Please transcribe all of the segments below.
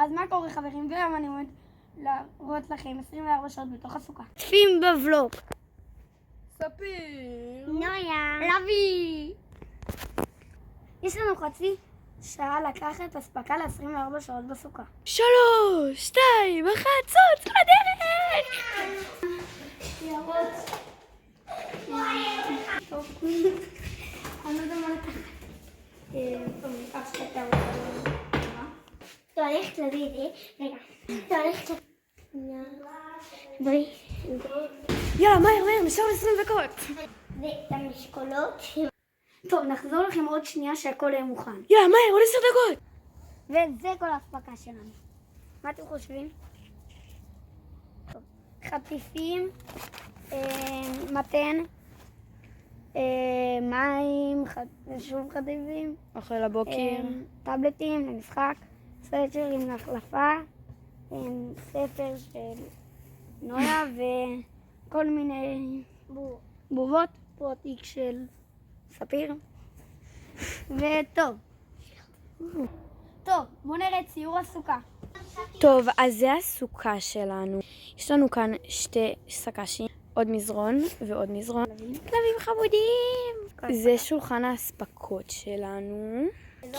אז מה קורה חברים? והיום אני עומד להראות לכם 24 שעות בתוך הסוכה. צפים בוולוג. ספיר. נויה. לוי. יש לנו חצי שעה לקחת אספקה ל-24 שעות בסוכה. 3, 2, 1, צוץ לדרך! ירות. טוב. אני לא יודע מה לקחת. טוב, ניקח שתי אתה הולכת להביא את זה. רגע. אתה הולכת בואי. יאללה, מהר, נשאר 20 דקות. והמשקולות. טוב, נחזור לכם עוד שנייה שהכל יהיה מוכן. יאללה, מהר, עוד 10 דקות. וזה כל ההספקה שלנו. מה אתם חושבים? טוב. חטיפים, מתן, מים, שוב חטיפים. אוכל לבוקר. טאבלטים למשחק, סוואצ'רים להחלפה, ספר של נויה וכל מיני בובות, פה תיק של ספיר. וטוב. טוב, בואו נראה את ציור הסוכה. טוב, אז זה הסוכה שלנו. יש לנו כאן שתי סק"שים, עוד מזרון ועוד מזרון. כלבים חמודים. זה שולחן האספקות שלנו.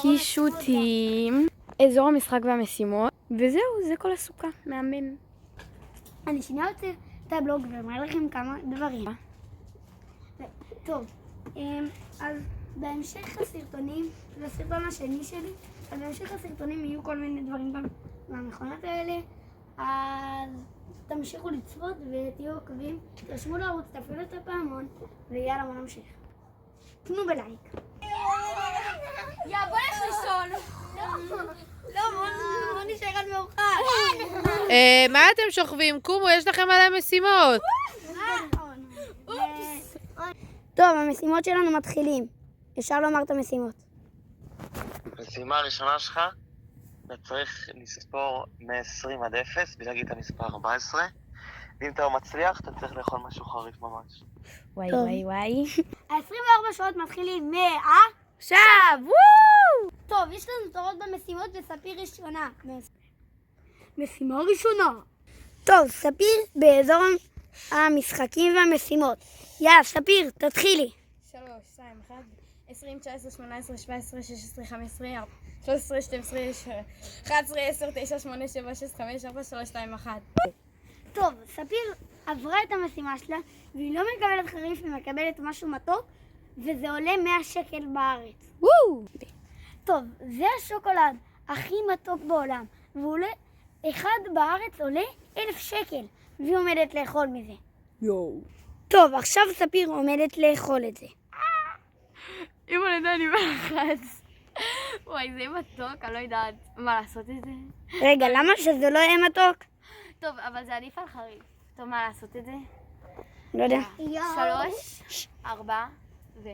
קישוטים, אזור המשחק והמשימות, וזהו, זה כל הסוכה, מאמן. אני שנייה יוצא את הבלוג ואומר לכם כמה דברים. טוב, אז בהמשך הסרטונים, זה הסרטון השני שלי, אז בהמשך הסרטונים יהיו כל מיני דברים במכונות האלה, אז תמשיכו לצפות ותהיו עוקבים, תרשמו לערוץ, תפעילו את הפעמון, ויאללה, בוא נמשיך. תנו בלייק. יא, בוא נלך לישון. לא, בוא נשאר עד מאוחר. מה אתם שוכבים? קומו, יש לכם עליהם משימות. טוב, המשימות שלנו מתחילים. אפשר לומר את המשימות. המשימה הראשונה שלך, אתה צריך לספור מ-20 עד 0, ולהגיד את המספר 14. ואם אתה לא מצליח, אתה צריך לאכול משהו חריף ממש. וואי. ה-24 שעות מתחילים עכשיו, וואו! טוב, יש לנו תורות במשימות וספיר ראשונה. משימה ראשונה. טוב, ספיר באזור המשחקים והמשימות. יאללה, ספיר, תתחילי. 3, 2, 1, 20, 19, 18, 17, 16, 15, 13, 12, 11, 10, 9, 8, 7, 6, 5, 4, 3, 2, 1. טוב, ספיר עברה את המשימה שלה, והיא לא מקבלת חריף, היא מקבלת משהו מתוק, וזה עולה 100 שקל בארץ. וואו! טוב, זה השוקולד הכי מתוק בעולם, והוא עולה, אחד בארץ עולה 1,000 שקל, והיא עומדת לאכול מזה. יואו. טוב, עכשיו ספיר עומדת לאכול את זה. אם אני יודע, אני בלחץ. וואי, זה מתוק, אני לא יודעת מה לעשות את זה. רגע, למה שזה לא יהיה מתוק? טוב, אבל זה עדיף על חריף. טוב, מה לעשות את זה? לא יודע. 3, 4, ו...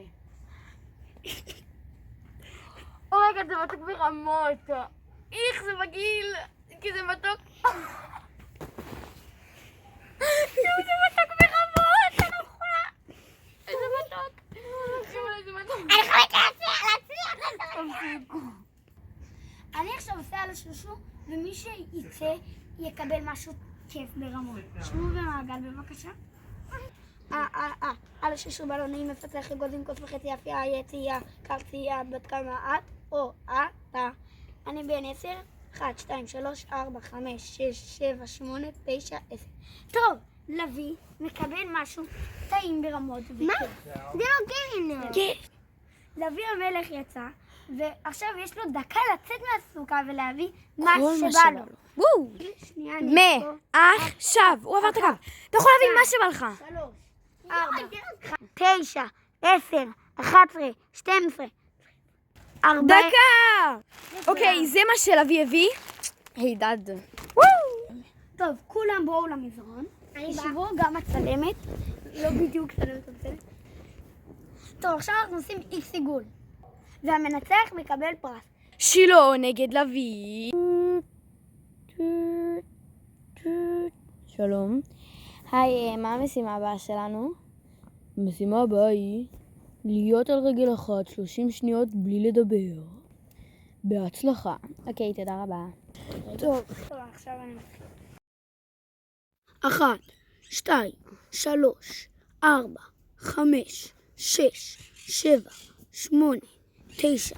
רגע, זה מתוק ברמות. איך זה מגעיל, כי זה מתוק. יואו, זה מתוק ברמות, אני לא יכולה. איזה מתוק. יואו, איזה מתוק. אני יכולה להצליח. אני עכשיו עושה על השושו, ומי שיצא יקבל משהו כיף ברמות. שבו במעגל בבקשה. על השושו בלונים, מפצח אגוזים, כוס וחצי יפייה, יציאה, קרצייה, בת כמה את או אתה. אני בן 10, 1, 2, 3, 4, 5, 6, 7, 8, 9, 10. טוב, לוי מקבל משהו טעים ברמות. מה? זה לא גן. כן. לוי המלך יצא, ועכשיו יש לו דקה לצאת מהסוכה ולהביא מה שבא לו. וואו! שנייה, אני פה. עכשיו, הוא עבר את הקו. אתה יכול להבין מה שבא לך. 3, 4, 9, 10, 11, 12, 14. דקה! אוקיי, זה מה שלוי הביא. הידד. טוב, כולם בואו למזרון. שבו גם הצלמת. לא בדיוק צלמת הצלמת. טוב, עכשיו אנחנו עושים איקס עיגול. והמנצח מקבל פרס. שילה נגד לוי. שלום. היי, מה המשימה הבאה שלנו? המשימה הבאה היא להיות על רגל אחת 30 שניות בלי לדבר. בהצלחה. אוקיי, תודה רבה. טוב, עכשיו אני מתחיל. 1, 2, 3, 4, 5, 6, 7, 8, 9,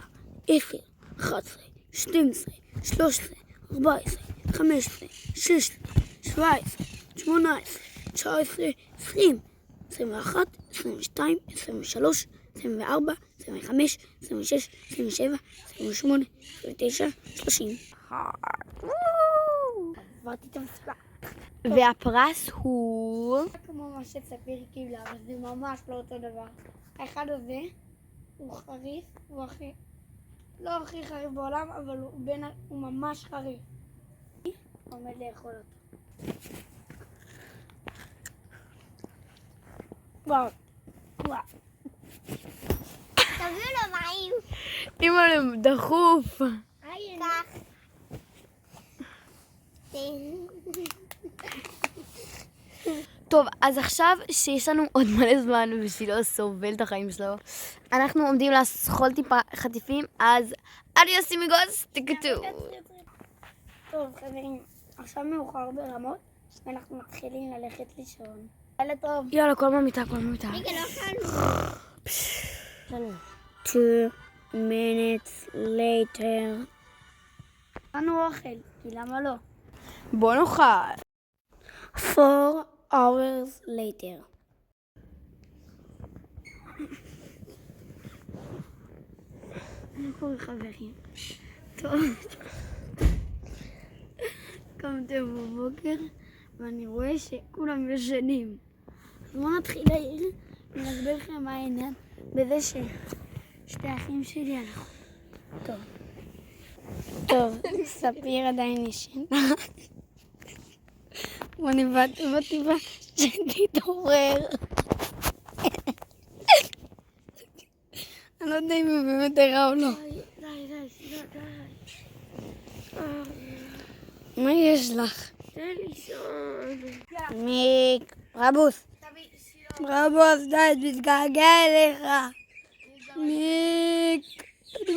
10, 11, 12, 13, 14, 15, 16, 17, 18, 19, 20, 21, 22, 23, 24, 25, 26, 27, 28, 29, 30. עברתי את המספר. והפרס הוא... כמו מה שספיר קיבלה, אבל זה ממש לא אותו דבר. האחד הזה הוא חריף, הוא הכי... לא הכי חריף בעולם, אבל הוא ממש חריף. אני עומד לאכול אותו. וואו, וואו. תביאו לו מים. אימא, דחוף. כך. טוב, אז עכשיו שיש לנו עוד מלא זמן בשביל לא סובל את החיים שלו, אנחנו עומדים לאכול טיפה חטיפים, אז אדיוס אמיגוס, תקטו. טוב, חברים, עכשיו מאוחר ברמות, ואנחנו מתחילים ללכת לישון. לילה טוב. יאללה, כל במיטה, כל במיטה. רגע, לא כאן. 2 minutes later. אנו אוכל, כי למה לא? בוא נאכל. 4 hours later. מה קורה חברים? טוב. קמתי בבוקר ואני רואה שכולם ישנים. אז בואו נתחיל להעיר ונסביר לכם מה העניין בזה ששתי האחים שלי הלכו. טוב. טוב, ספיר עדיין ישן. ואני באתי שתתעורר. אני לא יודע אם היא באמת ערה או לא. מה יש לך? תן לי לישון. מיק, רבוס. רבוס, די, מתגעגע אליך. מיק, אני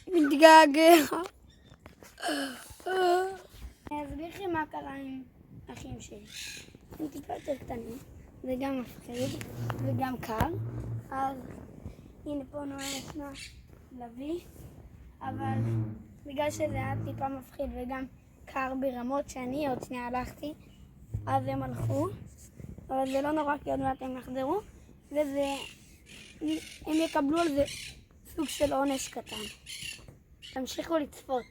מתגעגע. אני אסביר לכם מה קרה עם אחים שלי. הם טיפה יותר קטנים, וגם מפחיד, וגם קר. אז הנה פה נועלת מה לביא, אבל בגלל שזה היה טיפה מפחיד וגם קר ברמות שאני עוד שנייה הלכתי, אז הם הלכו. אבל זה לא נורא, כי עוד מעט הם יחזרו, הם יקבלו על זה סוג של עונש קטן. תמשיכו לצפות.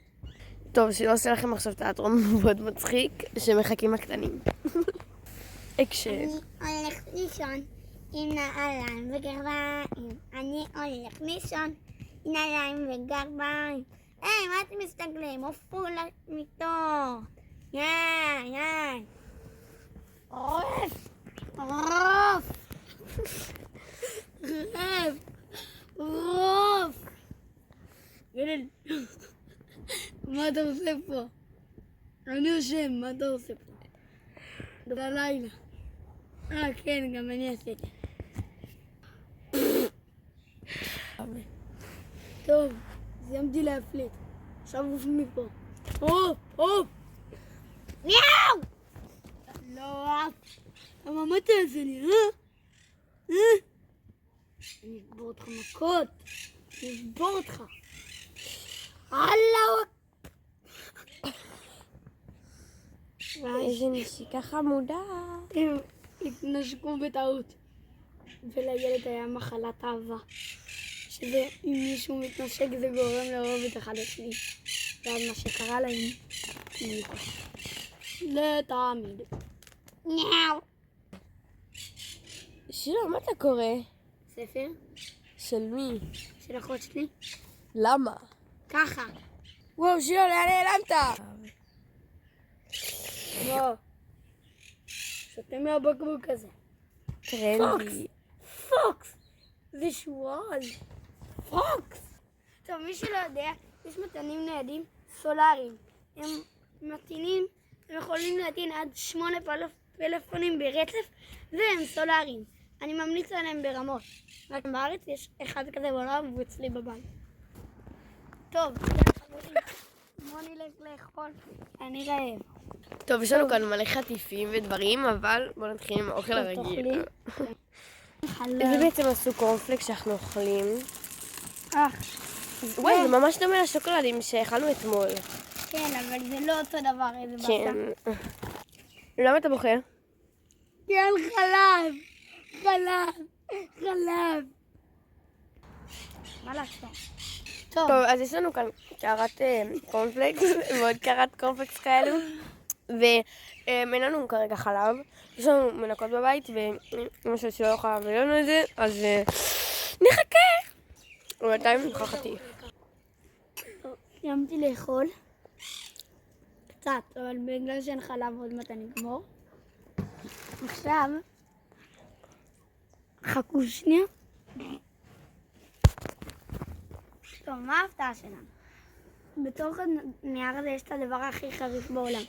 טוב, שלא עושה לכם עכשיו תיאטרון מאוד מצחיק, שמחכים הקטנים. הקשב. אני הולך לישון עם נעליים וגרביים. אני הולך לישון עם נעליים וגרביים. היי, מה אתם מסתגלים? עופו למיטות. יאי. עורף. ילד. מה אתה עושה פה? אני יושן, מה אתה עושה פה? בלילה. כן, גם אני עשיתי. טוב, סיימתי להפליט. עכשיו עוף מפה. עוף! מיאו! לא עף. למה מה תעשה לי, אני אשבור אותך מכות. אני אשבור אותך. אללה. איזה נשיקה חמודה. הם התנשקו בטעות, ולילד היה מחלת אהבה, שזה אם מישהו מתנשק זה גורם לאהוב את אחד השני, ואז מה שקרה להם לתמיד. ניאו. שילה, מה אתה קורא? ספר של מי? של אחות שלי, למה? ככה. וואו, שילה, לאן נעלמת? לא, שותה מהבקבוק הזה. טרנדי. פוקס! זה שועל. פוקס! טוב, מי שלא יודע, יש מתנים ניידים סולאריים. הם מתנים, הם יכולים להטעין עד 8 פלאפונים ברצף, והם סולאריים. אני ממליץ עליהם ברמות. רק בארץ יש אחד כזה בעולם והוא אצלי בבית. טוב, בוא נלך לאכול. אני רעב. טוב, יש לנו כאן מלא חטיפים ודברים, אבל בואו נתחיל עם האוכל הרגיל. זה בעצם עשו קורנפלקס שאנחנו אוכלים. וואי, זה ממש דומה לשוקולדים שאכלנו אתמול. כן, אבל זה לא אותו דבר, איזה באסה. כן. למה אתה בוכה? כן, חלב. חלב. מה לעשות? טוב, אז יש לנו כאן קערת קורנפלקס ועוד קערת קורנפלקס כאלו, ואין לנו כרגע חלב. יש לנו מנקות בבית, ואמא שלי שלא יכולה להביא לנו את זה, אז נחכה. ובינתיים נאכל חטיף. סיימתי לאכול. קצת, אבל בגלל שאין חלב עוד מעט אני אגמור. עכשיו, חכו שנייה. טוב, מה ההפתעה שלנו? בתוך הנייר הזה יש את הדבר הכי חריף בעולם.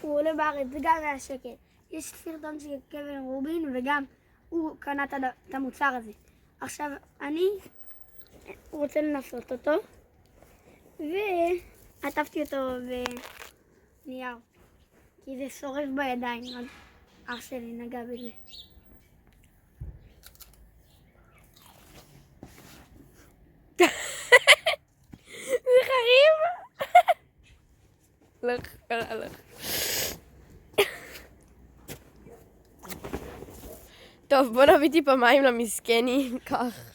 הוא עולה בארץ, זה גם היה שקט. יש סרטון של קווין רובין, וגם הוא קנה את המוצר הזה. עכשיו, אני רוצה לנסות אותו, ועטפתי אותו בנייר, כי זה שורף בידיים, אז אח שלי נגע בזה. זה חריב? לך. טוב, בוא נביא טיפה מים למסכני, כך.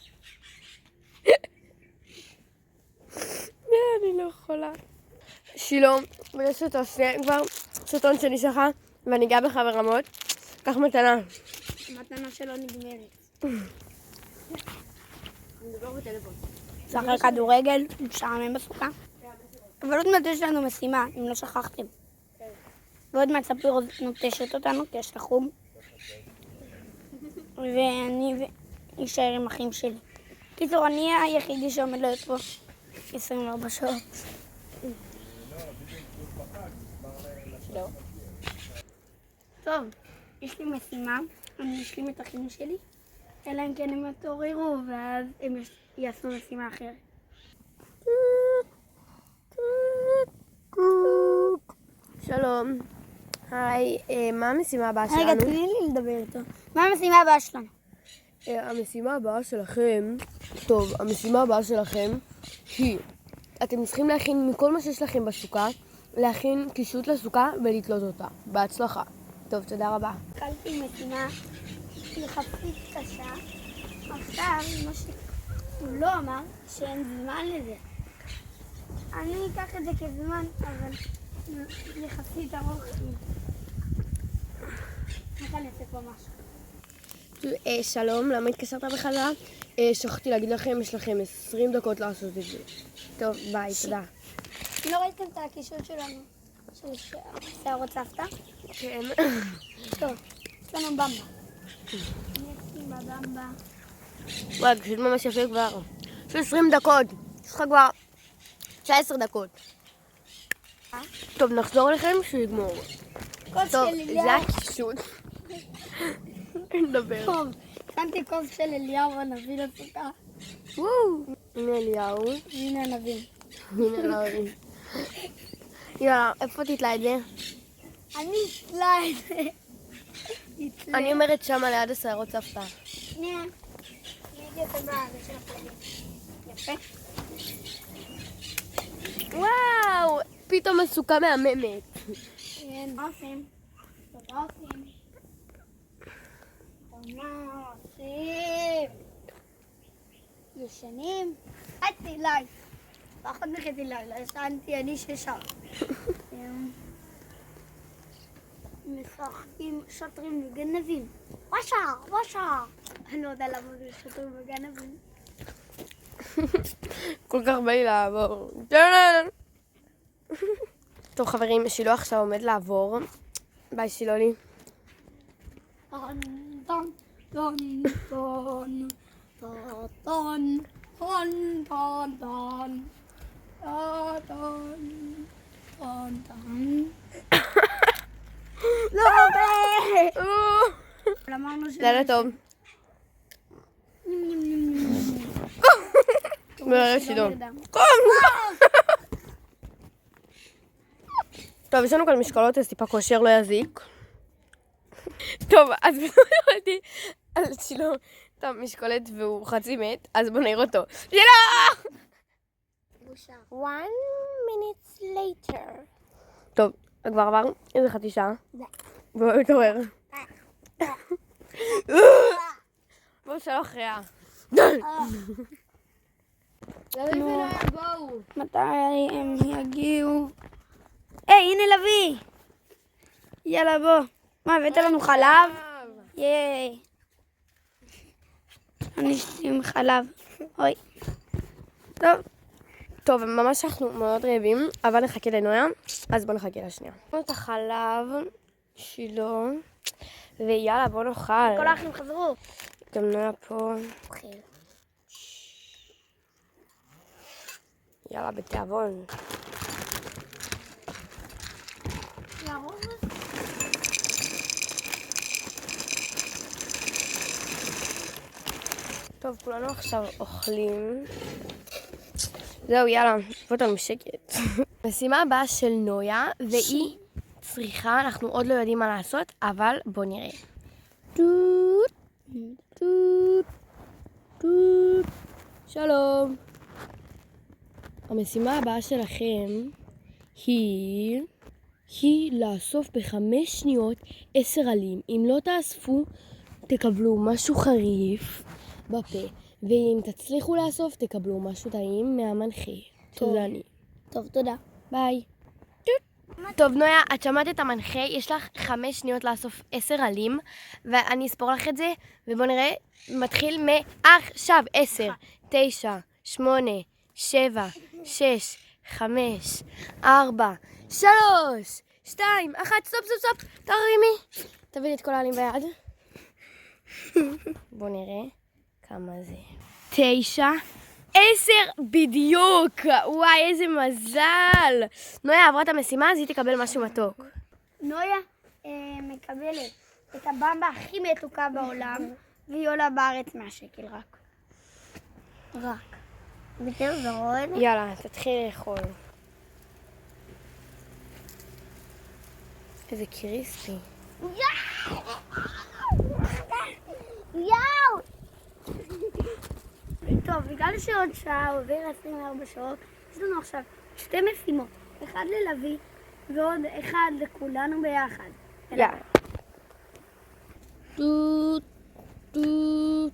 אני לא יכולה. שילה, בגלל שאתה עושה כבר סרטון שלי שלך, ואני גאה בך ברמות, קח מתנה. מתנה שלא נגמרת. שחק כדורגל, משעמם בסוכה. אבל עוד מעט יש לנו משימה, אם לא שכחתם. ועוד מעט ספיר נוטשת אותנו, כי יש לה חום. ואני אשאר עם אחים שלי. קיצור, אני היחידי שעומד להיות פה 24 שעות. טוב, יש לי משימה, אני אשלים את אחים שלי, אלא אם כן הם יתעוררו, ואז הם יעשו משימה אחרת. שלום. היי, מה המשימה הבאה שלנו? רגע, תני לי לדבר איתו. מה המשימה הבאה שלנו? המשימה הבאה שלכם, המשימה הבאה שלכם היא, אתם צריכים להכין מכל מה שיש לכם בסוכה, להכין קישוט לסוכה ולתלות אותה. בהצלחה. טוב, תודה רבה. קלתי משימה יחסית קשה. עכשיו, מה שהוא לא אמר, שאין זמן לזה. אני אקח את זה כזמן, אבל יחסית ארוך. אני אעשה פה משהו. שלום, למה התקשרת בחזרה? שכחתי להגיד לכם, יש לכם 20 דקות לעשות את זה. טוב, ביי, תודה. לא ראיתם את הקישוט שלנו, של שערות סבתא? כן. טוב, יש לנו במבה. אני אשים בבמבה. וואי, פשוט ממש יפה כבר. יש 20 דקות. יש לך כבר 19 דקות. טוב, נחזור אליכם שיגמור. כוס טוב, של זה אליהו. הקישוט. נדבר. טוב, שמתי כוס של אליהו הנביא לסוכה. הנה אליהו. הנה הנביא. הנה אלוהים. יאללה, איפה תתלה את זה? אני אתלה את זה. אני אומרת שמה ליד השערות סבתא. שנייה. אני הייתי עושה בזה של הפלגים. יפה. וואו, פתאום הסוכה מהממת. כן. מה עושים? מה עושים? מה עושים? ישנים? חצי לילה. פחות מחצי לילה. ישנתי אני 6 שעות. משחקים שוטרים וגנבים. וואשה. אני לא יודע למה זה שוטרים וגנבים. כל כך בא לי לעבור. טוב חברים, שילו עכשיו עומד לעבור. ביי שילולי. טון, טון, טון, טון, טון, טון, טון, טון, טון, טון, טון, טון. לא הרבה! אמרנו ש... לילה טוב. לילה שילו. טוב, יש לנו כאן משקולות, אז טיפה כושר לא יזיק. טוב, אז בואו על שילו את המשקולת והוא חצי מת, אז בואו נעיר אותו. שילו! בושה. 1 minute later. טוב, כבר עבר איזה חצי שעה. בואו נתעורר. בואו שלא אחריה. מתי הם יגיעו? היי, הנה לביא! יאללה, בוא. מה, הבאת לנו חלב? ייי. אני עם חלב. אוי. טוב. טוב, ממש אנחנו מאוד רעבים, אבל נחכה לנויה, אז בואו נחכה לשנייה. את החלב שלו, ויאללה, בואו נאכל. כל האחים חזרו. גם נויה פה. יאללה, בתיאבון. טוב, כולנו עכשיו אוכלים. זהו, יאללה, בוא אותנו שקט. משימה הבאה של נויה, והיא צריכה, אנחנו עוד לא יודעים מה לעשות, אבל בוא נראה. טוט, טוט, טוט. שלום. המשימה הבאה שלכם היא לאסוף ב5 שניות 10 עלים. אם לא תאספו, תקבלו משהו חריף בפה. ואם תצליחו לאסוף, תקבלו משהו טעים מהמנחה. תודה אני. טוב, תודה. ביי. טוב, נויה, את שמעת את המנחה, יש לך 5 שניות לאסוף 10 עלים, ואני אספור לך את זה, ובוא נראה, מתחיל מעכשיו. 10, 9, 8, 7, 6, 5, 4, 3, 2, 1, סטופ, סטופ, סטופ, תרימי. תביא לי את כל העלים ביד. בוא נראה כמה זה. 9, 10 בדיוק. וואי, איזה מזל. נויה עברה את המשימה, אז היא תקבל משהו מתוק. נויה מקבלת את הבמבה הכי מתוקה בעולם, והיא עולה בארץ 100 שקל רק. וזהו, זה רועד. יאללה, תתחיל לאכול. איזה קריספי. יאו! טוב, בגלל שעוד שעה עובר 24 שעות, יש לנו עכשיו 2 משימות. אחד ללוי ועוד אחד לכולנו ביחד. יאללה. טוט, טוט.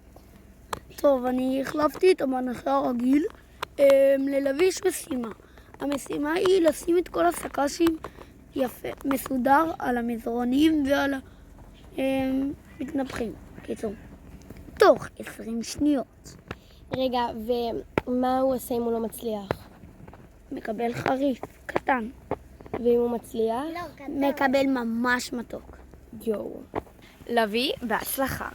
טוב, אני החלפתי את המנחה הרגיל. ללוי יש משימה. המשימה היא לשים את כל הסק"שים יפה, מסודר על המזרונים ועל המתנפחים. קיצור, תוך 20 שניות. רגע, ומה הוא עושה אם הוא לא מצליח? מקבל חריף, קטן. ואם הוא מצליח? מקבל ממש מתוק. יואו. לוי, בהצלחה.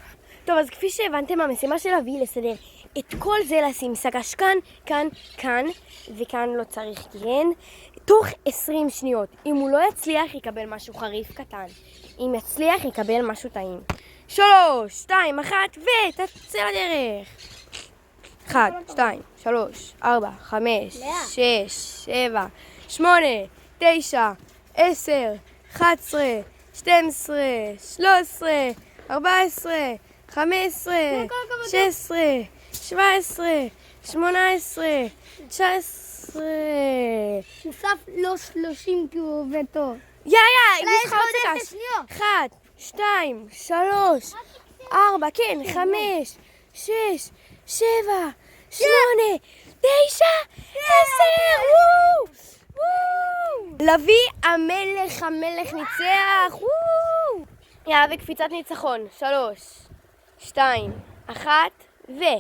טוב, אז כפי שהבנתם, המשימה של לוי היא לסדר את כל זה, לשים סק"ש כאן, כאן, כאן, וכאן לא צריך כן, תוך 20 שניות. אם הוא לא יצליח, יקבל משהו חריף קטן. אם יצליח, יקבל משהו טעים. 3, 2, 1, ותצא לדרך. 1, 2, 3, 4, 5, 6, 7, 8, 9, 10, 11, 12, 13, 14, 15, 16, 17, 18, 19. נוסף לו 30 כי הוא עובד טוב. יא, יש לך עוד סק"ש. 1, 2, 3, 4, כן, 5, 6, 7, 8, 9, 10, וואו! לוי המלך ניצח, וואו! יאללה, וקפיצת ניצחון, 3, 2, 1, וואו!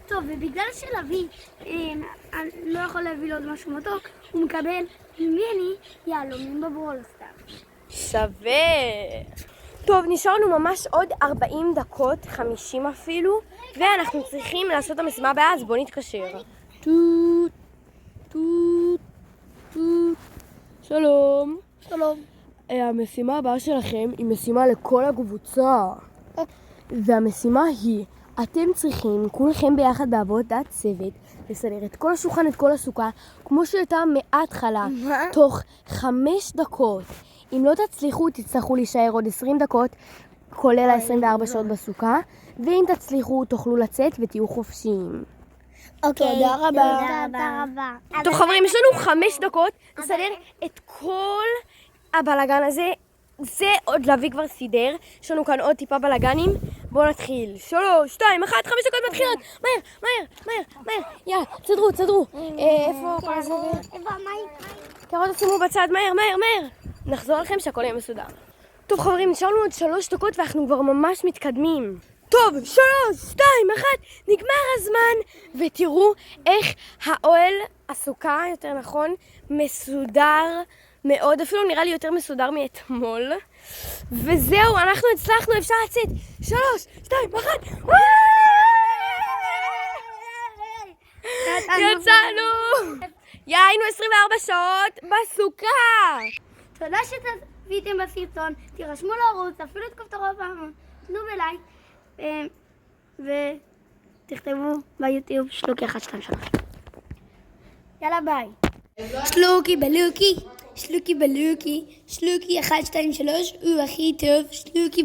טוב, ובגלל שלוי לא יכול להביא לו עוד משהו מתוק, הוא מקבל ממני יהלומים בברולסטאר. שווה. טוב, נשארנו ממש עוד 40 דקות, 50 אפילו, ואנחנו צריכים לעשות את המשימה הבאה, אז בואו נתקשר. טוט, טוט, טוט. שלום. שלום. המשימה הבאה שלכם היא משימה לכל הקבוצה. והמשימה היא אתם צריכים, כולכם ביחד בעבודת צוות, לסדר את כל השולחן, את כל הסוכה, כמו שהייתה מההתחלה, תוך 5 דקות. אם לא תצליחו, תצטרכו להישאר עוד 20 דקות, כולל ה-24 שעות בסוכה, ואם תצליחו, תוכלו לצאת ותהיו חופשיים. אוקיי, תודה רבה. תודה רבה. טוב חברים, יש לנו 5 דקות לסדר את כל הבלגן הזה. זה עוד להביא כבר סידר. יש לנו כאן עוד טיפה בלגנים. בואו נתחיל. 3, 2, 1, 5 דקות מתחילות. מהר. יאללה, תסדרו. איפה כל הזה? קערות תשימו בצד, מהר. נחזור לכם שהכל יהיה מסודר. טוב חברים, נשארנו עוד 3 דקות ואנחנו כבר ממש מתקדמים. טוב, 3, 2, 1, נגמר הזמן, ותראו איך האוהל, הסוכה, יותר נכון, מסודר מאוד, אפילו נראה לי יותר מסודר מאתמול. וזהו, אנחנו הצלחנו, אפשר לצאת. 3, 2, 1, יצאנו! היינו 24 שעות בסוכה! תודה שצפיתם בסרטון, תירשמו לערוץ, אפילו את כפתור הפעמון, תנו בלייק ותכתבו ביוטיוב שלוקי 1, 2, 3. יאללה ביי. שלוקי בלוקי, שלוקי 1, 2, 3, הוא הכי טוב, שלוקי